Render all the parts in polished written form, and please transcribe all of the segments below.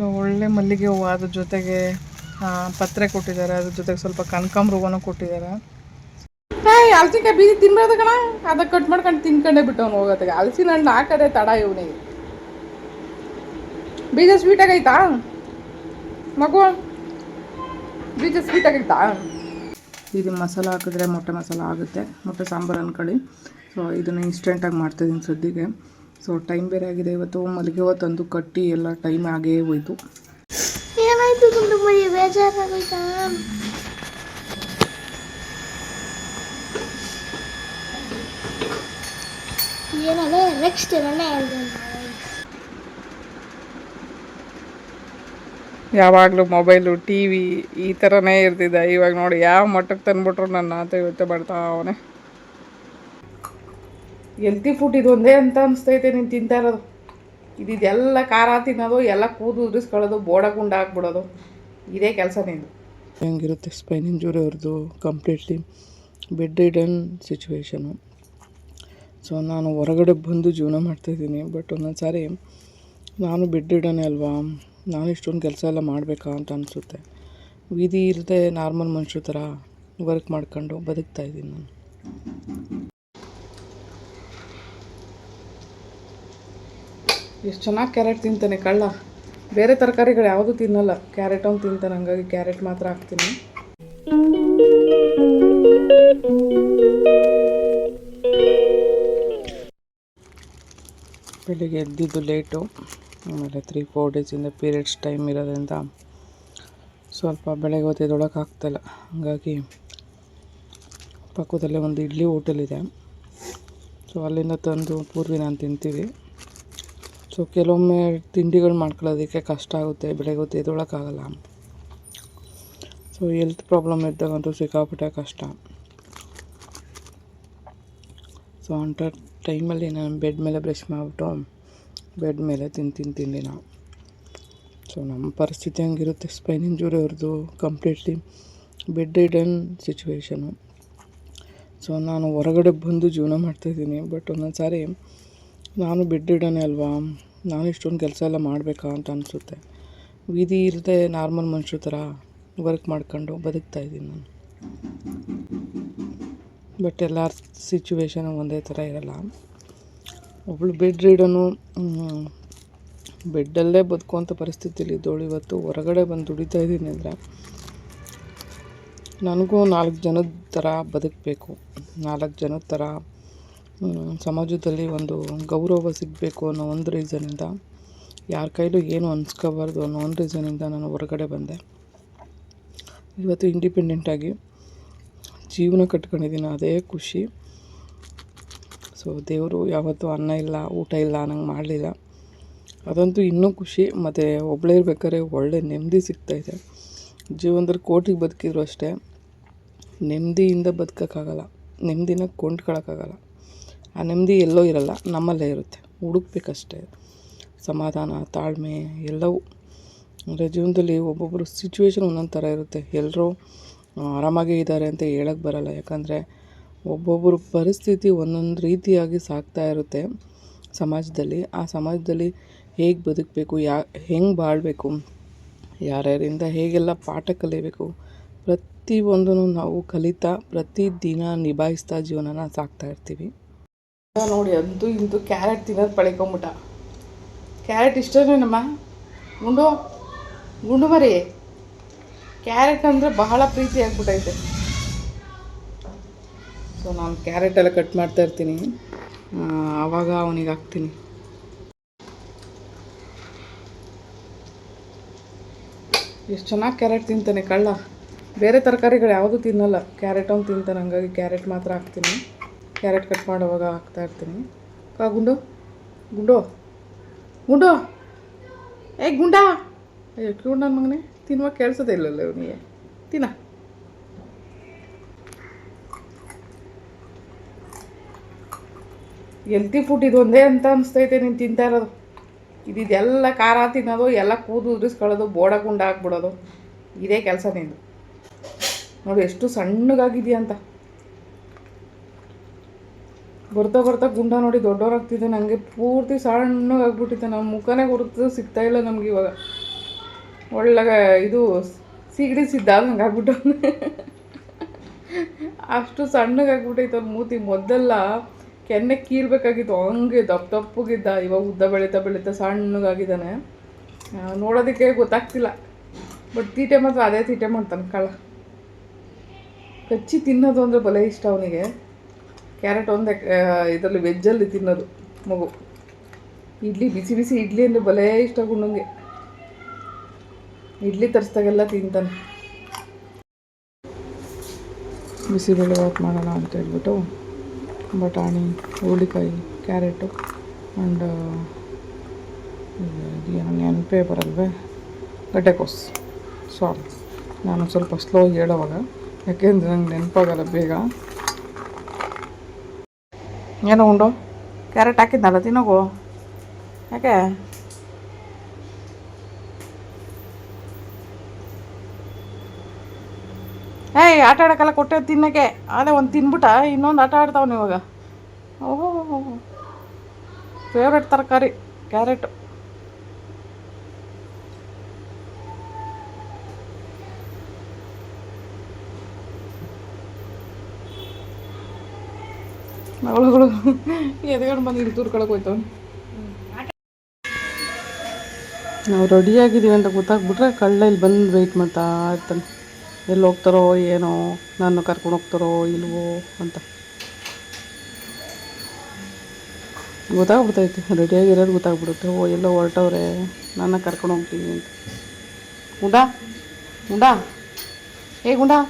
So ಒಳ್ಳೆ ಮಲ್ಲಿಗೆ ಹೂವು, ಅದ್ರ ಜೊತೆಗೆ ಪತ್ರೆ ಕೊಟ್ಟಿದ್ದಾರೆ, ಅದ್ರ ಜೊತೆಗೆ ಸ್ವಲ್ಪ ಕನಕಾಂಬ್ರ ಹೂವನೂ ಕೊಟ್ಟಿದ್ದಾರೆ. ಹಲಸಿನಕಾಯಿ ಬೀಜ ತಿನ್ಬಾರ್ದು ಕಣ, ಅದಕ್ಕೆ ಕಟ್ ಮಾಡ್ಕೊಂಡು ತಿನ್ಕೊಂಡೇ ಬಿಟ್ಟವನು ಹೋಗೋತ್ತಿಗೆ. ಹಲಸಿನ ಹಣ್ಣು ಹಾಕೋದೇ ತಡ ಇವನಿಗೆ. ಬೀಜ ಸ್ವೀಟಾಗೈತಾ ಮಗು? ಬೀಜ ಸ್ವೀಟಾಗೈತಾ? ಇದು ಮಸಾಲ ಹಾಕಿದ್ರೆ ಮೊಟ್ಟೆ ಮಸಾಲ ಆಗುತ್ತೆ, ಮೊಟ್ಟೆ ಸಾಂಬಾರು ಅಂದ್ಕೊಳ್ಳಿ. ಸೊ ಇದನ್ನು ಇನ್ಸ್ಟೆಂಟಾಗಿ ಮಾಡ್ತಾಯಿದ್ದೀನಿ ಸದ್ಯಕ್ಕೆ. ಸೊ ಟೈಮ್ ಬೇರೆ ಆಗಿದೆ ಇವತ್ತು. ಮಲ್ಲಿಗೆ ಹೂವು ತಂದು ಕಟ್ಟಿ ಎಲ್ಲ ಟೈಮ್ ಆಗೇ ಹೋಯ್ತು. ಏನಾಯ್ತು ಗುಂಡು ಮರಿ, ಬೇಜಾರಾಗೋಯ್ತಾ? ಏನಲ್ಲ ನೆಕ್ಸ್ಟ್ ನಾನೇ ಹೇಳ್ದೆ. ಯಾವಾಗಲೂ ಮೊಬೈಲು ಟಿ ವಿ ಈ ಥರನೇ ಇರ್ತಿದ್ದೆ. ಇವಾಗ ನೋಡಿ ಯಾವ ಮಟ್ಟಕ್ಕೆ ತಂದುಬಿಟ್ರು ನನ್ನ ಆತ ಇವತ್ತೇ ಬರ್ತಾ ಅವನೇ. ಹೆಲ್ತಿ ಫುಡ್ ಇದು ಒಂದೇ ಅಂತ ಅನಿಸ್ತೈತೆ ನೀನು ತಿಂತಾ ಇರೋದು. ಇದೆಲ್ಲ ಖಾರ ತಿನ್ನೋದು, ಎಲ್ಲ ಕೂದಲು ಉದುರಿಸ್ಕೊಳ್ಳೋದು, ಬೋಡ ಗುಂಡ ಹಾಕ್ಬಿಡೋದು, ಇದೇ ಕೆಲಸ ನೀನು. ಹೆಂಗಿರುತ್ತೆ ಸ್ಪೈನ್ ಇಂಜುರಿ ಅವ್ರದ್ದು completely bed ridden situation. So ನಾನು ಹೊರಗಡೆ ಬಂದು ಜೀವನ ಮಾಡ್ತಾಯಿದ್ದೀನಿ. ಬಟ್ ಒಂದೊಂದು ಸಾರಿ ನಾನು ಬೆಡ್ ರಿಡನೇ ಅಲ್ವಾ, ನಾನು ಇಷ್ಟೊಂದು ಕೆಲಸ ಎಲ್ಲ ಮಾಡಬೇಕಾ ಅಂತ ಅನಿಸುತ್ತೆ. ವಿಧಿ ಇಲ್ಲದೆ ನಾರ್ಮಲ್ ಮನುಷ್ಯ ಥರ ವರ್ಕ್ ಮಾಡ್ಕೊಂಡು ಬದುಕ್ತಾಯಿದ್ದೀನಿ ನಾನು. ಎಷ್ಟು ಚೆನ್ನಾಗಿ ಕ್ಯಾರೆಟ್ ತಿಂತಾನೆ ಕಳ್ಳ. ಬೇರೆ ತರಕಾರಿಗಳು ಯಾವುದೂ ತಿನ್ನಲ್ಲ, ಕ್ಯಾರೆಟ್ ಅವ್ನು ತಿಂತಾನೆ. ಹಂಗಾಗಿ ಕ್ಯಾರೆಟ್ ಮಾತ್ರ ಹಾಕ್ತೀನಿ. ಬೆಳಿಗ್ಗೆ ಎದ್ದಿದ್ದು ಲೇಟು, ಆಮೇಲೆ 3-4 ಡೇಸಿಂದ ಪೀರಿಯಡ್ಸ್ ಟೈಮ್ ಇರೋದ್ರಿಂದ ಸ್ವಲ್ಪ ಬೆಳಗ್ಗೆ ಹೊತ್ತು ಎದ್ದೊಳಕ್ಕಾಗ್ತಾಯಿಲ್ಲ. ಹಾಗಾಗಿ ಪಕ್ಕದಲ್ಲೇ ಒಂದು ಇಡ್ಲಿ ಹೋಟೆಲ್ ಇದೆ. ಸೊ ಅಲ್ಲಿಂದ ತಂದು ಪೂರ್ವಿ ನಾನು ತಿಂತೀವಿ. ಸೊ ಕೆಲವೊಮ್ಮೆ ತಿಂಡಿಗಳು ಮಾಡ್ಕೊಳ್ಳೋದಕ್ಕೆ ಕಷ್ಟ ಆಗುತ್ತೆ, ಬೆಳಗ್ಗೆ ಹೊತ್ತು ಎದ್ದೊಳಕ್ಕಾಗಲ್ಲ. ಸೊ ಹೆಲ್ತ್ ಪ್ರಾಬ್ಲಮ್ ಇದ್ದಾಗಂತೂ ಸಿಕ್ಕಾಪಟ್ಟೆ ಕಷ್ಟ. ಸೊ ಅಂಥ ಟೈಮಲ್ಲಿ ನಾನು ಬೆಡ್ ಮೇಲೆ ಬ್ರಷ್ ಮಾಡಿಬಿಟ್ಟು ಬೆಡ್ ಮೇಲೆ ತಿಂತೀನಿ ನಾವು. ಸೊ ನಮ್ಮ ಪರಿಸ್ಥಿತಿ ಹಂಗಿರುತ್ತೆ. ಸ್ಪೈನ್ ಇಂಜುರಿ ಅವ್ರದ್ದು completely bed ridden situation. So ನಾನು ಹೊರಗಡೆ ಬಂದು ಜೀವನ ಮಾಡ್ತಾಯಿದ್ದೀನಿ. ಬಟ್ ಒಂದೊಂದು ಸಾರಿ ನಾನು ಬೆಡ್ ರಿಡನೇ ಅಲ್ವಾ, ನಾನು ಇಷ್ಟೊಂದು ಕೆಲಸ ಎಲ್ಲ ಮಾಡಬೇಕಾ ಅಂತ ಅನಿಸುತ್ತೆ. ವಿಧಿ ಇಲ್ಲದೆ ನಾರ್ಮಲ್ ಮನುಷ್ಯ ಥರ ವರ್ಕ್ ಮಾಡ್ಕೊಂಡು ಬದುಕ್ತಾಯಿದ್ದೀನಿ ನಾನು. ಬಟ್ ಎಲ್ಲರ ಸಿಚುವೇಶನು ಒಂದೇ ಥರ ಇರಲ್ಲ. ಒಬ್ಬಳು ಬೆಡ್ ರಿಡನು ಬೆಡ್ಡಲ್ಲೇ ಬದುಕುವಂಥ ಪರಿಸ್ಥಿತಿಲಿ ಇದ್ದವಳು ಇವತ್ತು ಹೊರಗಡೆ ಬಂದು ದುಡಿತಾಯಿದ್ದೀನಿ ಅಂದರೆ ನನಗೂ 4 ಜನದ ಥರ ಬದುಕಬೇಕು, 4 ಜನದ ಥರ ಸಮಾಜದಲ್ಲಿ ಒಂದು ಗೌರವ ಸಿಗಬೇಕು ಅನ್ನೋ ಒಂದು ರೀಸನಿಂದ, ಯಾರ ಕೈಲೂ ಏನು ಅನ್ಸ್ಕೋಬಾರ್ದು ಅನ್ನೋ ಒಂದು ರೀಸನಿಂದ ನಾನು ಹೊರಗಡೆ ಬಂದೆ. ಇವತ್ತು ಇಂಡಿಪೆಂಡೆಂಟಾಗಿ ಜೀವನ ಕಟ್ಕೊಂಡಿದ್ದೀನಿ, ಅದೇ ಖುಷಿ. ಸೊ ದೇವರು ಯಾವತ್ತೂ ಅನ್ನ ಇಲ್ಲ ಊಟ ಇಲ್ಲ ನಂಗೆ ಮಾಡಲಿಲ್ಲ, ಅದಂತೂ ಇನ್ನೂ ಖುಷಿ. ಮತ್ತು ಒಬ್ಬಳೇ ಇರ್ಬೇಕಾದ್ರೆ ಒಳ್ಳೆ ನೆಮ್ಮದಿ ಸಿಗ್ತಾಯಿದೆ. ಜೀವನದಲ್ಲಿ ಕೋಟಿಗೆ ಬದುಕಿದ್ರು ಅಷ್ಟೇ ನೆಮ್ಮದಿಯಿಂದ ಬದುಕೋಕ್ಕಾಗಲ್ಲ, ನೆಮ್ಮದಿನ ಕೊಂಡ್ಕೊಳ್ಳೋಕ್ಕಾಗಲ್ಲ. ಆ ನೆಮ್ಮದಿ ಎಲ್ಲೋ ಇರಲ್ಲ, ನಮ್ಮಲ್ಲೇ ಇರುತ್ತೆ, ಹುಡುಕ್ಬೇಕಷ್ಟೇ. ಸಮಾಧಾನ, ತಾಳ್ಮೆ ಎಲ್ಲವೂ. ಅಂದರೆ ಜೀವನದಲ್ಲಿ ಒಬ್ಬೊಬ್ಬರು ಸಿಚುವೇಶನ್ ಒಂದೊಂದು ಥರ ಇರುತ್ತೆ. ಎಲ್ಲರೂ ಆರಾಮಾಗೇ ಇದ್ದಾರೆ ಅಂತ ಹೇಳೋಕ್ಕೆ ಬರಲ್ಲ. ಯಾಕಂದರೆ ಒಬ್ಬೊಬ್ಬರು ಪರಿಸ್ಥಿತಿ ಒಂದೊಂದು ರೀತಿಯಾಗಿ ಸಾಗ್ತಾ ಇರುತ್ತೆ ಸಮಾಜದಲ್ಲಿ. ಆ ಸಮಾಜದಲ್ಲಿ ಹೇಗೆ ಬದುಕಬೇಕು, ಹೆಂಗೆ ಬಾಳಬೇಕು, ಯಾರ್ಯಾರಿಂದ ಹೇಗೆಲ್ಲ ಪಾಠ ಕಲಿಯಬೇಕು, ಪ್ರತಿಯೊಂದನ್ನು ನಾವು ಕಲಿತಾ ಪ್ರತಿದಿನ ನಿಭಾಯಿಸ್ತಾ ಜೀವನನ ಸಾಕ್ತಾ ಇರ್ತೀವಿ. ನೋಡಿ ಅಂತೂ ಇಂತೂ ಕ್ಯಾರೆಟ್ ತಿನ್ನೋದು ಪಳ್ಕೊಂಬಿಟ್ಟ. ಕ್ಯಾರೆಟ್ ಇಷ್ಟನೇನಮ್ಮ ಗುಂಡು ಮರಿ? ಕ್ಯಾರೆಟ್ ಅಂದರೆ ಬಹಳ ಪ್ರೀತಿ ಆಗ್ಬಿಟ್ಟೈತೆ. ಸೊ ನಾನು ಕ್ಯಾರೆಟೆಲ್ಲ ಕಟ್ ಮಾಡ್ತಾ ಇರ್ತೀನಿ, ಆವಾಗ ಅವನಿಗೆ ಹಾಕ್ತೀನಿ. ಎಷ್ಟು ಚೆನ್ನಾಗಿ ಕ್ಯಾರೆಟ್ ತಿಂತಾನೆ ಕಳ್ಳ. ಬೇರೆ ತರಕಾರಿಗಳು ಯಾವುದೂ ತಿನ್ನಲ್ಲ, ಕ್ಯಾರೆಟ್ ಅವ್ನು ತಿಂತಾನೆ. ಹಂಗಾಗಿ ಕ್ಯಾರೆಟ್ ಮಾತ್ರ ಹಾಕ್ತೀನಿ. ಕ್ಯಾರೆಟ್ ಕಟ್ ಮಾಡುವಾಗ ಹಾಕ್ತಾಯಿರ್ತೀನಿ. ಗುಂಡು ಗುಂಡು ಗುಂಡು ಗುಂಡ ಕ್ಯೂಡ್ ನನ್ನ ಮಗನೇ, ತಿನ್ನುವಾಗ ಕೇಳಿಸೋದೇ ಇಲ್ಲಲ್ಲ ಇವನಿಗೆ. ತಿನ್ನ. ಹೆಲ್ತಿ ಫುಡ್ ಇದು ಒಂದೇ ಅಂತ ಅನಿಸ್ತೈತೆ ನೀನು ತಿಂತಾ ಇರೋದು. ಇದೆಲ್ಲ ಖಾರ ತಿನ್ನೋದು, ಎಲ್ಲ ಕೂದಲು ಉದುರಿಸ್ಕೊಳ್ಳೋದು, ಬೋಡ ಗುಂಡ ಹಾಕ್ಬಿಡೋದು, ಇದೇ ಕೆಲಸ ನೀನು. ನೋಡಿ ಎಷ್ಟು ಸಣ್ಣಗಾಗಿದೆಯಾ ಅಂತ. ಬರ್ತಾ ಬರ್ತಾ ಗುಂಡ ನೋಡಿ ದೊಡ್ಡವರಾಗ್ತಿದ್ದೆ. ನನಗೆ ಪೂರ್ತಿ ಸಣ್ಣಗಾಗ್ಬಿಟ್ಟಿದ್ದೆ. ನಮ್ಮ ಮುಖನೇ ಗುರುತು ಸಿಗ್ತಾಯಿಲ್ಲ ನಮ್ಗೆ ಇವಾಗ. ಒಳ್ಳೆ ಇದು ಸೀಗಡಿ ಸಿದ್ಧಾದಂಗೆ ಆಗ್ಬಿಟ್ಟು ಅಷ್ಟು ಸಣ್ಣಗಾಗ್ಬಿಟ್ಟೈತೆ ಅವ್ನ ಮೂತಿ. ಮೊದಲೆಲ್ಲ ಕೆನ್ನೆ ಕೀರ್ಬೇಕಾಗಿತ್ತು, ಹಂಗೆ ದಪ್ಪ ದಪ್ಪಗಿದ್ದ. ಇವಾಗ ಉದ್ದ ಬೆಳೀತಾ ಬೆಳೀತಾ ಸಣ್ಣಗಾಗಿದ್ದಾನೆ. ನೋಡೋದಕ್ಕೆ ಗೊತ್ತಾಗ್ತಿಲ್ಲ, ಬಟ್ ತೀಟೆ ಮಾತ್ರ ಅದೇ ತೀಟೆ ಮಾಡ್ತಾನೆ ಕಳ್ಳ. ಕಚ್ಚಿ ತಿನ್ನೋದು ಅಂದರೆ ಬಲೆ ಇಷ್ಟ ಅವನಿಗೆ. ಕ್ಯಾರೆಟ್ ಒಂದೇ ಇದರಲ್ಲಿ ವೆಜ್ಜಲ್ಲಿ ತಿನ್ನೋದು ಮಗು. ಇಡ್ಲಿ, ಬಿಸಿ ಬಿಸಿ ಇಡ್ಲಿ ಅಂದರೆ ಬಲೇ ಇಷ್ಟ ಗುಂಡಂಗೆ. ಇಡ್ಲಿ ತರಿಸ್ದಾಗೆಲ್ಲ ತಿಂತಾನೆ. ಬಿಸಿಬೇಳೆ ಬಾತ್ ಮಾಡೋಣ ಅಂತ ಹೇಳ್ಬಿಟ್ಟು ಬಟಾಣಿ, ಹುರುಳಿಕಾಯಿ, ಕ್ಯಾರೆಟು ಆ್ಯಂಡ್ ಏನು ನೆನಪೇ ಬರಲ್ವೇ, ಗಡ್ಡೆಕೋಸು. ಸಾರಿ, ನಾನು ಸ್ವಲ್ಪ ಸ್ಲೋ ಹೇಳೋವಾಗ, ಯಾಕೆಂದರೆ ನಂಗೆ ನೆನಪಾಗಲ್ಲ ಬೇಗ. ಏನೋ ಉಂಡು ಕ್ಯಾರೆಟ್ ಹಾಕಿದ್ನಲ್ಲ, ತಿನ್ನೋಗು. ಯಾಕೆ ಏಯ್ ಆಟ ಆಡೋಕ್ಕೆಲ್ಲ ಕೊಟ್ಟೆ ತಿನ್ನೋಕ್ಕೆ. ಅದೇ ಒಂದು ತಿನ್ಬಿಟ್ಟ, ಇನ್ನೊಂದು ಆಟ ಆಡ್ತಾವನು ಇವಾಗ. ಓಹೋ, ಫೇವ್ರೆಟ್ ತರಕಾರಿ ಕ್ಯಾರೆಟು. ಮಗಳು ಎದ್ಕೊಂಡು ಬಂದು ಇಲ್ಲಿ ತೂರ್ಕೊಳಕ್ಕೆ ಹೋಯ್ತವನು. ನಾವು ರೆಡಿಯಾಗಿದ್ದೀವಿ ಅಂತ ಗೊತ್ತಾಗ್ಬಿಟ್ರೆ ಕಳ್ಳ ಇಲ್ಲಿ ಬಂದು ವೆಯ್ಟ್ ಮಾಡ್ತಾ ಇರ್ತಾನೆ. ಎಲ್ಲಿ ಹೋಗ್ತಾರೋ ಏನೋ, ನನ್ನ ಕರ್ಕೊಂಡು ಹೋಗ್ತಾರೋ ಇಲ್ವೋ ಅಂತ ಗೊತ್ತಾಗ್ಬಿಡ್ತೈತೆ. ರೆಡಿಯಾಗಿರೋದು ಗೊತ್ತಾಗ್ಬಿಡುತ್ತೆ. ಓ ಎಲ್ಲೋ ಹೊರಟವ್ರೆ, ನನ್ನ ಕರ್ಕೊಂಡು ಹೋಗ್ತೀನಿ ಅಂತ. ಗುಂಡಾ ಗುಂಡಾ, ಏ ಗುಂಡಾ,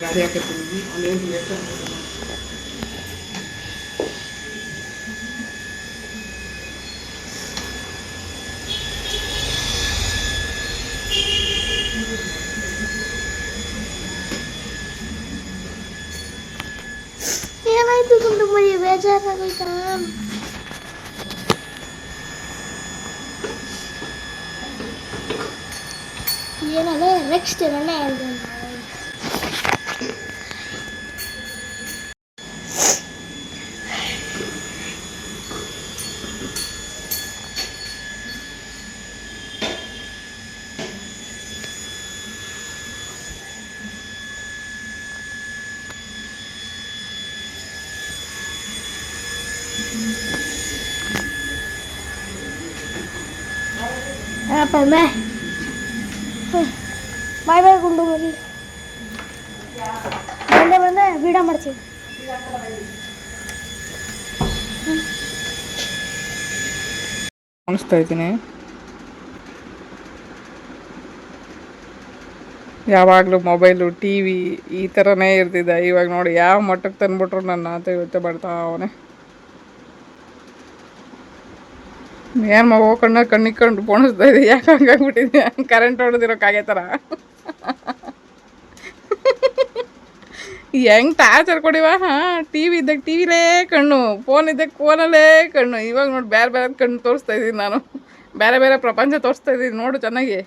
ಗಾಡಿ ಹಾಕಿರ್ತೀನಿ ಅಲ್ಲೇನು ಲೇಟ್. ಏನಾಯ್ತು ಗುಂಡು ಮರಿ, ಬೇಜಾರಾಗೋಯ್ತಾ? ಏನಲ್ಲ ನೆಕ್ಸ್ಟ್ ರನ್ನೇ ಹೇಳ್ದೆ. ಬಾಯ್ ಬಾಯ್ ಬಾಯ್ ಗುಂಡು ಮರಿ. ಬಂದೆ ವಿಡಿಯೋ ಮಾಡ್ತೀವಿ. ಕಾಣಿಸ್ತಾ ಇದ್ದೀನಿ. ಯಾವಾಗಲೂ ಮೊಬೈಲು, ಟಿ ವಿ ಈ ಥರನೇ ಇರ್ತಿದ್ದೆ. ಇವಾಗ ನೋಡಿ ಯಾವ ಮಟ್ಟಕ್ಕೆ ತಂದುಬಿಟ್ರು ನನ್ನ ಅಂತ ಯೋಚನೆ ಮಾಡ್ತಾ ಅವನೇ. ಏನು ಮಗು ಕಣ್ಣಿಕ್ಕೊಂಡು ಪೋಣಿಸ್ತಾ ಇದೆ, ಯಾಕೆ ಹಂಗಾಗ್ಬಿಟ್ಟಿದ್ಯಾ? ಕರೆಂಟ್ ಹೊಡೆದಿರೋಕ್ಕಾಗೆ ಥರ ಹೆಂಗೆ ಟಾರ್ಚರ್ ಕೊಡಿವ. ಹಾಂ, ಟಿ ವಿ ಇದ್ದಾಗ ಟಿ ವಿಲೇ ಕಣ್ಣು, ಫೋನ್ ಇದ್ದಾಗ ಫೋನಲ್ಲೇ ಕಣ್ಣು. ಇವಾಗ ನೋಡಿ ಬೇರೆ ಬೇರೆ ಕಣ್ಣು ತೋರಿಸ್ತಾ ಇದ್ದೀನಿ ನಾನು, ಬೇರೆ ಬೇರೆ ಪ್ರಪಂಚ ತೋರಿಸ್ತಾ ಇದ್ದೀನಿ. ನೋಡು ಚೆನ್ನಾಗಿ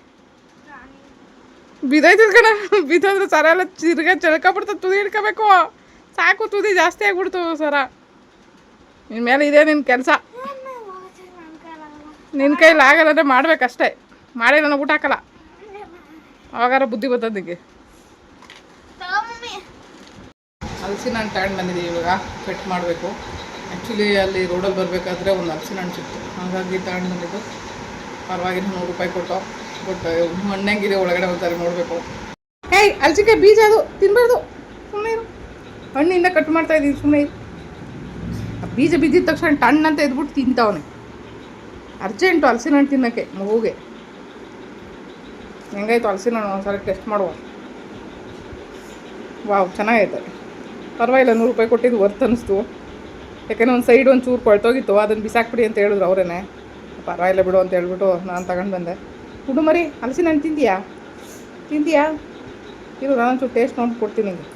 ಬಿದ್ದೈತಿದ್ ಕಣ. ಬಿದ್ದೋದ್ರೆ ಸರ ಎಲ್ಲ ಚಳ್ಕೊಬಿಡ್ತದೆ. ತುದಿ ಹಿಡ್ಕೋಬೇಕು, ಸಾಕು, ತುದಿ ಜಾಸ್ತಿ ಆಗ್ಬಿಡ್ತು ಸರ. ನಿನ್ನ ಮೇಲೆ ಇದೆ ನಿನ್ನ ಕೆಲಸ. ನಿನ್ನ ಕೈಲಿ ಆಗಲ್ಲ ಮಾಡ್ಬೇಕಷ್ಟೇ. ಮಾಡಿ ನಾನು ಊಟ ಹಾಕಲ್ಲ, ಅವಾಗಾರ ಬುದ್ಧಿ ಬರ್ತದೆ ನಿಮಗೆ. ಹಲಸಿನ ಹಣ್ಣು ತಗೊಂಡು ಬಂದಿದ್ದೀವಿ, ಇವಾಗ ಕಟ್ ಮಾಡಬೇಕು. ಆ್ಯಕ್ಚುಲಿ ಅಲ್ಲಿ ರೋಡಲ್ಲಿ ಬರಬೇಕಾದ್ರೆ ಒಂದು ಹಲಸಿನ ಹಣ್ಣು ಸಿಕ್ತು, ಹಾಗಾಗಿ ತಗೊಂಡು ಬಂದಿದ್ದು. ಪರವಾಗಿಲ್ಲ, 100 ರೂಪಾಯಿ ಕೊಟ್ಟು. ಬಟ್ ಹಣ್ಣಂಗಿದೆ ಒಳಗಡೆ ಹೋಗ್ತಾರೆ, ನೋಡಬೇಕು. ಏಯ್, ಹಲಸಿಕಾಯಿ ಬೀಜ ಅದು ತಿನ್ನಬಾರ್ದು, ಸುಮ್ಮನೆ ಇರು. ಹಣ್ಣಿಂದ ಕಟ್ ಮಾಡ್ತಾ ಇದ್ದೀನಿ, ಸುಮ್ಮನೆ ಇರು. ಆ ಬೀಜ ಬಿದ್ದಿದ ತಕ್ಷಣ ಟಣ್ಣಂತ ಎದ್ಬಿಟ್ಟು ತಿಂತಾವನೆ. ಅರ್ಜೆಂಟು ಹಲಸಿನ ಹಣ್ಣು ತಿನ್ನೋಕ್ಕೆ ಮಗುಗೆ. ಹೆಂಗಾಯ್ತು ಹಲಸಿನ ಹಣ್ಣು? ಒಂದ್ಸಲ ಟೆಸ್ಟ್ ಮಾಡುವ. ವಾವ್, ಚೆನ್ನಾಗೈತೆ, ಪರವಾಗಿಲ್ಲ. 100 ರೂಪಾಯಿ ಕೊಟ್ಟಿದ್ದು ವರ್ತ್ ಅನ್ನಿಸ್ತು. ಯಾಕೆಂದರೆ ಒಂದು ಸೈಡ್ ಒಂದು ಚೂರು ಕೊಳ್ತೋಗಿತ್ತು, ಅದನ್ನು ಬಿಸಾಕ್ಬಿಡಿ ಅಂತ ಹೇಳಿದ್ರು ಅವರೇ. ಪರವಾಗಿಲ್ಲ ಬಿಡು ಅಂತ ಹೇಳ್ಬಿಟ್ಟು ನಾನು ತಗೊಂಡು ಬಂದೆ. ಹುಡು ಮರಿ, ಹಲಸಿನ ಹಣ್ಣು ತಿಂತೀಯಾ? ಇರು, ನಾನೊಂಚೂರು ಟೇಸ್ಟ್ ನೋಡಿ ಕೊಡ್ತೀನಿ ನಿಮಗೆ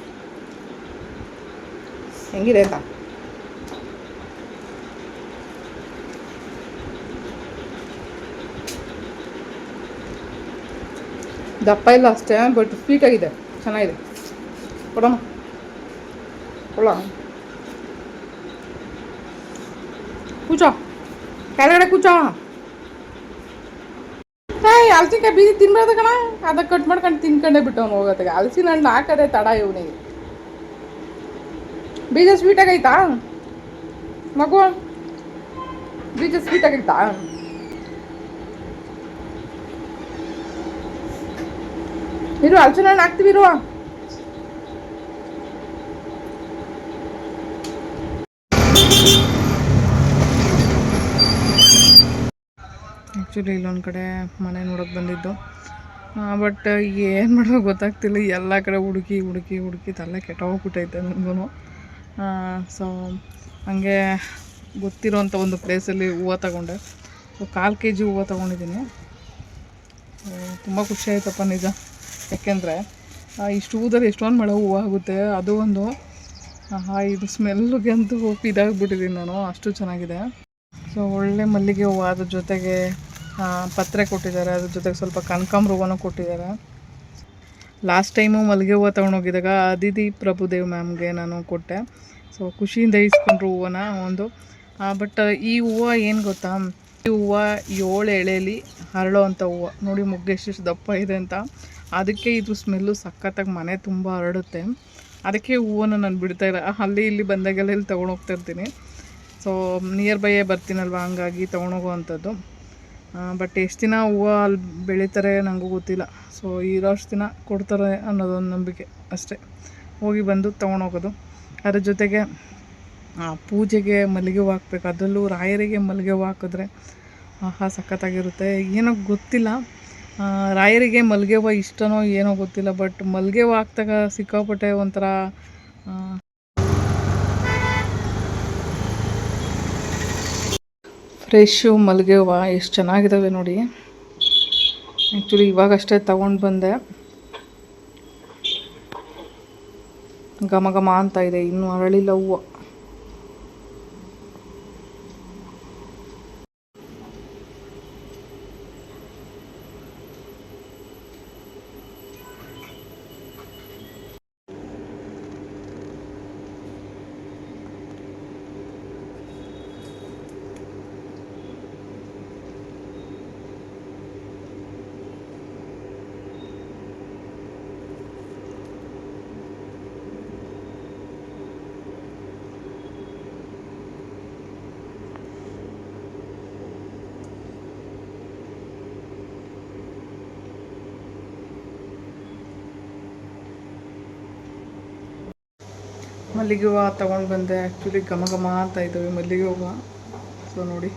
ಹೆಂಗಿದೆ ಅಂತ. ದಪ್ಪ ಇಲ್ಲ ಅಷ್ಟೇ, ಬಟ್ ಸ್ವೀಟ್ ಆಗಿದೆ, ಚೆನ್ನಾಗಿದೆ. ಕೊಡಮ್ಮ, ಕೊಡ ಕೂಚ, ಕೆಳಗಡೆ ಕೂಚ. ಹಲಸಿನ್ಕಾಯಿ ಬೀಜ ತಿನ್ಬಾರ್ದು ಕಣ, ಅದಕ್ಕೆ ಕಟ್ ಮಾಡ್ಕೊಂಡು ತಿನ್ಕೊಂಡೇ ಬಿಟ್ಟು ಅವ್ನು ಹೋಗೋತ್ತಾಗ. ಹಲಸಿನ ಹಣ್ಣು ಹಾಕದೆ ತಡ ಇವನಿಗೆ. ಬೀಜ ಸ್ವೀಟ್ ಆಗೈತಾ ಮಗು? ಬೀಜ ಸ್ವೀಟ್ ಆಗೈತಾ? ಇರು, ಹಲಸಿನ ಹಣ್ಣು ಹಾಕ್ತೀವಿ ಇರುವ. ಆ್ಯಕ್ಚುಲಿ ಇಲ್ಲೊಂದು ಕಡೆ ಮನೆ ನೋಡೋಕೆ ಬಂದಿದ್ದು, ಬಟ್ ಏನು ಮಾಡೋದು ಗೊತ್ತಾಗ್ತಿಲ್ಲ. ಎಲ್ಲ ಕಡೆ ಹುಡುಕಿ ಹುಡುಕಿ ಹುಡುಕಿ ತಲೆ ಕೆಟ್ಟೋಗ್ಬಿಟ್ಟೈತೆ ನನಗೂ. ಸೊ ಹಂಗೆ ಗೊತ್ತಿರೋಂಥ ಒಂದು ಪ್ಲೇಸಲ್ಲಿ ಹೂವು ತಗೊಂಡೆ. ಸೊ 1/4 kg ಹೂವು ತೊಗೊಂಡಿದ್ದೀನಿ. ತುಂಬ ಖುಷಿ ಆಯ್ತಪ್ಪ ನಿಜ. ಯಾಕೆಂದರೆ ಇಷ್ಟು ಹೂದಲ್ಲಿ ಎಷ್ಟೊಂದು ಮಳೆ ಹೂವು ಆಗುತ್ತೆ. ಅದು ಒಂದು ಇದು ಸ್ಮೆಲ್ಗೆ ಅಂತೂ ಇದಾಗ್ಬಿಟ್ಟಿದ್ದೀನಿ ನಾನು, ಅಷ್ಟು ಚೆನ್ನಾಗಿದೆ. ಸೊ ಒಳ್ಳೆ ಮಲ್ಲಿಗೆ ಹೂವು, ಅದ್ರ ಜೊತೆಗೆ ಪತ್ರೆ ಕೊಟ್ಟಿದ್ದಾರೆ, ಅದ್ರ ಜೊತೆಗೆ ಸ್ವಲ್ಪ ಕನಕಾಂಬ್ರ ಹೂವನೂ ಕೊಟ್ಟಿದ್ದಾರೆ. ಲಾಸ್ಟ್ ಟೈಮು ಮಲ್ಲಿಗೆ ಹೂವು ತೊಗೊಂಡೋಗಿದ್ದಾಗ ಅದಿತಿ ಪ್ರಭುದೇವ್ ಮ್ಯಾಮ್ಗೆ ನಾನು ಕೊಟ್ಟೆ. ಸೊ ಖುಷಿಯಿಂದ ಇಸ್ಕೊಂಡ್ರು ಹೂವನ ಒಂದು. ಬಟ್ ಈ ಹೂವು ಏನು ಗೊತ್ತಾ, ಈ ಹೂವು 7 ಎಳೆಯಲ್ಲಿ ಹರಳೋ ಅಂಥ ಹೂವು. ನೋಡಿ ಮೊಗ್ಗು ಎಷ್ಟು ದಪ್ಪ ಇದೆ ಅಂತ. ಅದಕ್ಕೆ ಇದು ಸ್ಮೆಲ್ಲು ಸಖತ್ತಾಗಿ ಮನೆ ತುಂಬ ಹರಡುತ್ತೆ. ಅದಕ್ಕೆ ಹೂವನ್ನು ನಾನು ಬಿಡ್ತಾಯಿಲ್ಲ. ಅಲ್ಲಿ ಇಲ್ಲಿ ಬಂದಾಗೆಲ್ಲ ಇಲ್ಲಿ ತೊಗೊಂಡೋಗ್ತಾ ಇರ್ತೀನಿ. ಸೊ ನಿಯರ್ ಬೈಯೇ ಬರ್ತೀನಲ್ವ, ಹಂಗಾಗಿ ತೊಗೊಂಡೋಗುವಂಥದ್ದು. ಬಟ್ ಎಷ್ಟು ದಿನ ಹೂವು ಅಲ್ಲಿ ಬೆಳೀತಾರೆ ನನಗೂ ಗೊತ್ತಿಲ್ಲ. ಸೊ ಇರೋಷ್ಟು ದಿನ ಕೊಡ್ತಾರೆ ಅನ್ನೋದೊಂದು ನಂಬಿಕೆ ಅಷ್ಟೇ. ಹೋಗಿ ಬಂದು ತೊಗೊಂಡೋಗೋದು. ಅದ್ರ ಜೊತೆಗೆ ಪೂಜೆಗೆ ಮಲ್ಲಿಗೆ ಹೂವು ಹಾಕ್ಬೇಕು, ಅದರಲ್ಲೂ ರಾಯರಿಗೆ ಮಲ್ಲಿಗೆ ಹೂವು ಹಾಕಿದ್ರೆ ಸಖತ್ತಾಗಿರುತ್ತೆ. ಏನೋ ಗೊತ್ತಿಲ್ಲ, ರಾಯರಿಗೆ ಮಲ್ಲಿಗೆ ಹೂವು ಇಷ್ಟನೋ ಏನೋ ಗೊತ್ತಿಲ್ಲ. ಬಟ್ ಮಲ್ಲಿಗೆ ಹೂವು ಹಾಕ್ದಾಗ ಸಿಕ್ಕಾಪಟ್ಟೆ ಒಂಥರ ಫ್ರೆಶ್ಶು ಮಲ್ಲಿಗೆ ಹೂವು ಎಷ್ಟು ಚೆನ್ನಾಗಿದ್ದಾವೆ ನೋಡಿ. ಆ್ಯಕ್ಚುಲಿ ಇವಾಗಷ್ಟೇ ತಗೊಂಡು ಬಂದೆ. ಘಮ ಘಮ ಅಂತ ಇದೆ, ಇನ್ನೂ ಅರಳಿಲ್ಲ ಹೂವು. ಮಲ್ಲಿಗೆ ಹೂವು ತೊಗೊಂಡು ಬಂದೆ. ಆ್ಯಕ್ಚುಲಿ ಘಮ ಘಮ ಅಂತ ಇದ್ದಾವೆ ಮಲ್ಲಿಗೆ ಹೂವು. ಸೊ ನೋಡಿ,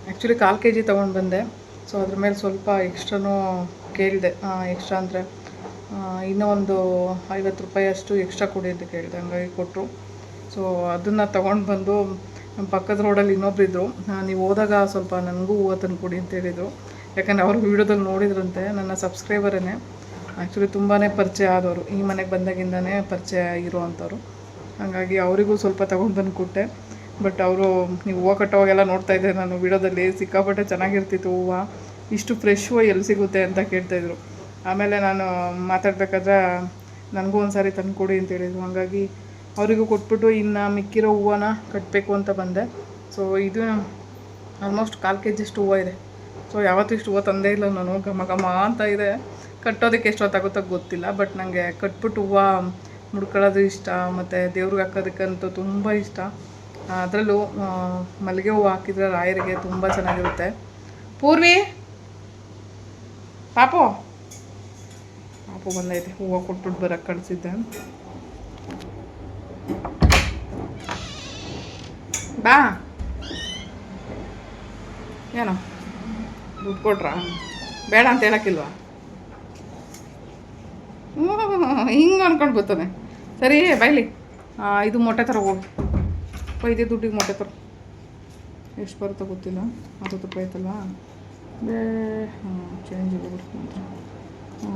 ಆ್ಯಕ್ಚುಲಿ 1/4 kg ತೊಗೊಂಡು ಬಂದೆ. ಸೊ ಅದ್ರ ಮೇಲೆ ಸ್ವಲ್ಪ ಎಕ್ಸ್ಟ್ರಾನೂ ಕೇಳಿದೆ. ಎಕ್ಸ್ಟ್ರಾ ಅಂದರೆ ಇನ್ನೂ ಒಂದು 50 ರೂಪಾಯಿ ಅಷ್ಟು ಎಕ್ಸ್ಟ್ರಾ ಕೊಡಿ ಅಂತ ಕೇಳಿದೆ, ಹಂಗಾಗಿ ಕೊಟ್ಟರು. ಸೊ ಅದನ್ನು ತೊಗೊಂಡು ಬಂದು ನಮ್ಮ ಪಕ್ಕದ ರೋಡಲ್ಲಿ ಇನ್ನೊಬ್ಬರಿದ್ದರು, ನೀವು ಹೋದಾಗ ಸ್ವಲ್ಪ ನನಗೂ ಹೂವು ತಂದು ಕೊಡಿ ಅಂತ ಹೇಳಿದರು. ಯಾಕಂದರೆ ಅವರು ವೀಡಿಯೋದಲ್ಲಿ ನೋಡಿದ್ರಂತೆ, ನನ್ನ ಸಬ್ಸ್ಕ್ರೈಬರೇ. ಆ್ಯಕ್ಚುಲಿ ತುಂಬಾ ಪರಿಚಯ ಆದವರು, ಈ ಮನೆಗೆ ಬಂದಾಗಿಂದನೇ ಪರಿಚಯ ಇರುವಂಥವ್ರು. ಹಾಗಾಗಿ ಅವರಿಗೂ ಸ್ವಲ್ಪ ತೊಗೊಂಡು ಬಂದು ಕೊಟ್ಟೆ. ಬಟ್ ಅವರು ನೀವು ಹೂವು ಕಟ್ಟೋವಾಗೆಲ್ಲ ನೋಡ್ತಾಯಿದ್ದೆ ನಾನು ವೀಡಿಯೋದಲ್ಲಿ, ಸಿಕ್ಕಾಪಟ್ಟೆ ಚೆನ್ನಾಗಿರ್ತಿತ್ತು ಹೂವು, ಇಷ್ಟು ಫ್ರೆಶ್ ಹೂವು ಎಲ್ಲಿ ಸಿಗುತ್ತೆ ಅಂತ ಕೇಳ್ತಾಯಿದ್ರು. ಆಮೇಲೆ ನಾನು ಮಾತಾಡಬೇಕಾದ್ರೆ ನನಗೂ ಒಂದು ಸಾರಿ ತಂದು ಕೊಡಿ ಅಂತ ಹೇಳಿದರು. ಹಾಗಾಗಿ ಅವರಿಗೂ ಕೊಟ್ಬಿಟ್ಟು ಇನ್ನು ಮಿಕ್ಕಿರೋ ಹೂವನ್ನ ಕಟ್ಟಬೇಕು ಅಂತ ಬಂದೆ. ಸೊ ಇದು ಆಲ್ಮೋಸ್ಟ್ 1/4 kg ಅಷ್ಟು ಹೂವು ಇದೆ. ಸೊ ಯಾವತ್ತೂ ಇಷ್ಟು ಹೂವು ತಂದೇ ಇಲ್ಲ ನಾನು. ಘಮ ಘಮ ಅಂತ ಇದೆ. ಕಟ್ಟೋದಕ್ಕೆ ಎಷ್ಟೊತ್ತಾಗುತ್ತೋ ಗೊತ್ತಿಲ್ಲ, ಬಟ್ ನನಗೆ ಕಟ್ಬಿಟ್ಟು ಹೂವು ಮುಡ್ಕೊಳ್ಳೋದು ಇಷ್ಟ, ಮತ್ತು ದೇವ್ರಿಗೆ ಹಾಕೋದಕ್ಕಂತೂ ತುಂಬ ಇಷ್ಟ. ಅದರಲ್ಲೂ ಮಲ್ಲಿಗೆ ಹೂವು ಹಾಕಿದರೆ ರಾಯರಿಗೆ ತುಂಬ ಚೆನ್ನಾಗಿರುತ್ತೆ. ಪೂರ್ವಿ, ಪಾಪು ಬಂದೈತೆ, ಹೂವು ಕೊಟ್ಬಿಟ್ಟು ಬರೋಕ್ಕೆ ಕಳಿಸಿದ್ದೆ. ಬಾ, ಏನೋ ದುಡ್ಡು ಕೊಟ್ರಾ? ಬೇಡ ಅಂತ ಹೇಳೋಕ್ಕಿಲ್ವಾ? ಹಿಂಗೆ ಅಂದ್ಕೊಂಡು ಬರ್ತಾನೆ. ಸರಿ ಬೈಲಿ, ಇದು ಮೊಟ್ಟೆ ಥರ ಹೋಗಿ ಇದೇ ದುಡ್ಡಿಗೆ ಮೊಟ್ಟೆ ಥರ ಎಷ್ಟು ಬರುತ್ತೋ ಗೊತ್ತಿಲ್ಲ. 60 ರೂಪಾಯಿ ಆಯ್ತಲ್ವಾ? ಚೇಂಜ್ ಇಲ್ಲ ಬಿಡು,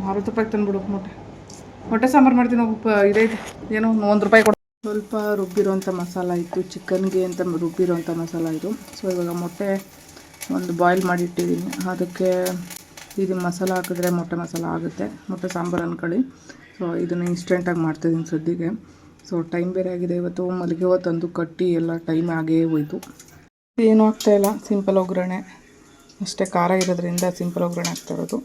60 ರೂಪಾಯಿಗೆ ತಂದುಬಿಡು ಮೊಟ್ಟೆ ಸಾಂಬಾರು ಮಾಡ್ತೀನಿ. ಇದೈತೆ ಏನೋ 1 ರೂಪಾಯಿ ಕೊಡು. ಸ್ವಲ್ಪ ರುಬ್ಬಿರೋಂಥ ಮಸಾಲ ಇತ್ತು, ಚಿಕನ್ಗೆ ಅಂತ ರುಬ್ಬಿರೋಂಥ ಮಸಾಲ ಇದು. ಸೊ ಇವಾಗ ಮೊಟ್ಟೆ ಒಂದು ಬಾಯ್ಲ್ ಮಾಡಿಟ್ಟಿದ್ದೀನಿ, ಅದಕ್ಕೆ ಇದು ಮಸಾಲ ಹಾಕಿದ್ರೆ ಮೊಟ್ಟೆ ಮಸಾಲ ಆಗುತ್ತೆ, ಮೊಟ್ಟೆ ಸಾಂಬಾರು ಅಂದ್ಕೊಳ್ಳಿ. ಸೊ ಇದನ್ನು ಇನ್ಸ್ಟೆಂಟಾಗಿ ಮಾಡ್ತಾಯಿದ್ದೀನಿ ಸದ್ಯಕ್ಕೆ. ಸೊ ಟೈಮ್ ಬೇರೆ ಆಗಿದೆ, ಇವತ್ತು ಮಲ್ಲಿಗೆ ಹೂವು ತಂದು ಕಟ್ಟಿ ಎಲ್ಲ ಟೈಮ್ ಆಗೇ ಹೋಯ್ತು. ಏನೂ ಆಗ್ತಾಯಿಲ್ಲ, ಸಿಂಪಲ್ ಒಗ್ಗರಣೆ ಅಷ್ಟೇ. ಖಾರ ಇರೋದ್ರಿಂದ ಸಿಂಪಲ್ ಒಗ್ಗರಣೆ ಆಗ್ತಾಯಿರೋದು.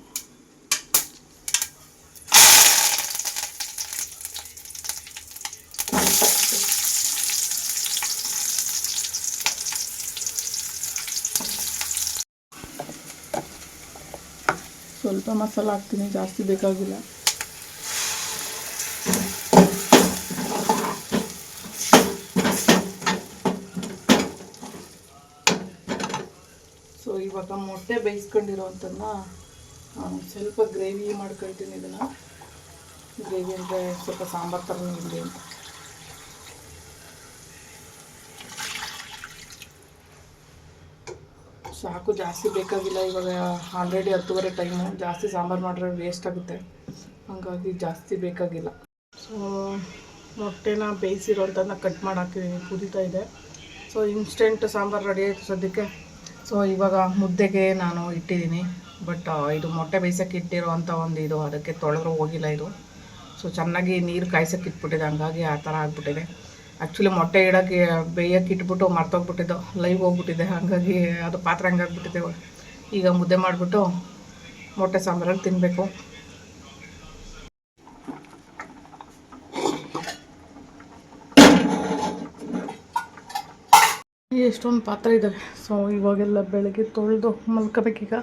ಸ್ವಲ್ಪ ಮಸಾಲ ಹಾಕ್ತೀನಿ, ಜಾಸ್ತಿ ಬೇಕಾಗಿಲ್ಲ. ಸೊ ಇವಾಗ ಮೊಟ್ಟೆ ಬೇಯಿಸ್ಕೊಂಡಿರೋವಂಥನ್ನ ಸ್ವಲ್ಪ ಗ್ರೇವಿ ಮಾಡ್ಕೊಳ್ತೀನಿ. ಇದನ್ನು ಗ್ರೇವಿ ಅಂದರೆ ಸ್ವಲ್ಪ ಸಾಂಬಾರು ಥರನೂ ಇರಲಿ ಅಂತ. ಸಾಕು, ಜಾಸ್ತಿ ಬೇಕಾಗಿಲ್ಲ. ಇವಾಗ ಆಲ್ರೆಡಿ 10:30 ಟೈಮು. ಜಾಸ್ತಿ ಸಾಂಬಾರು ಮಾಡಿದ್ರೆ ವೇಸ್ಟ್ ಆಗುತ್ತೆ, ಹಾಗಾಗಿ ಜಾಸ್ತಿ ಬೇಕಾಗಿಲ್ಲ. ಸೊ ಮೊಟ್ಟೆನ ಬೇಯಿಸಿರೋಂಥದ್ದನ್ನ ಕಟ್ ಮಾಡಿ ಹಾಕಿದ್ದೀನಿ, ಕುದೀತಾ ಇದೆ. ಸೊ ಇನ್ಸ್ಟೆಂಟ್ ಸಾಂಬಾರು ರೆಡಿ ಆಯಿತು ಸದ್ಯಕ್ಕೆ. ಸೊ ಇವಾಗ ಮುದ್ದೆಗೆ ನಾನು ಇಟ್ಟಿದ್ದೀನಿ. ಬಟ್ ಇದು ಮೊಟ್ಟೆ ಬೇಯಿಸೋಕ್ಕೆ ಇಟ್ಟಿರೋವಂಥ ಒಂದು ಇದು, ಅದಕ್ಕೆ ತೊಳೆದ್ರೂ ಹೋಗಿಲ್ಲ ಇದು. ಸೊ ಚೆನ್ನಾಗಿ ನೀರು ಕಾಯ್ಸೋಕ್ಕೆ ಇಟ್ಬಿಟ್ಟಿದೆ, ಹಂಗಾಗಿ ಆ ಥರ ಆಗಿಬಿಟ್ಟಿದೆ. ಆ್ಯಕ್ಚುಲಿ ಮೊಟ್ಟೆ ಇಡೋಕ್ಕೆ ಬೇಯಕ್ಕೆ ಇಟ್ಬಿಟ್ಟು ಮರ್ತೋಗ್ಬಿಟ್ಟಿದ್ದು, ಲೈವ್ ಹೋಗ್ಬಿಟ್ಟಿದೆ. ಹಾಗಾಗಿ ಅದು ಪಾತ್ರೆ ಹಂಗಾಗ್ಬಿಟ್ಟಿದೆ. ಈಗ ಮುದ್ದೆ ಮಾಡಿಬಿಟ್ಟು ಮೊಟ್ಟೆ ಸಾಂಬಾರಲ್ಲಿ ತಿನ್ನಬೇಕು. ಎಷ್ಟೊಂದು ಪಾತ್ರೆ ಇದ್ದಾವೆ. ಸೊ ಇವಾಗೆಲ್ಲ ಬೆಳಗ್ಗೆ ತೊಳೆದು ಮಲ್ಕೋಬೇಕೀಗ.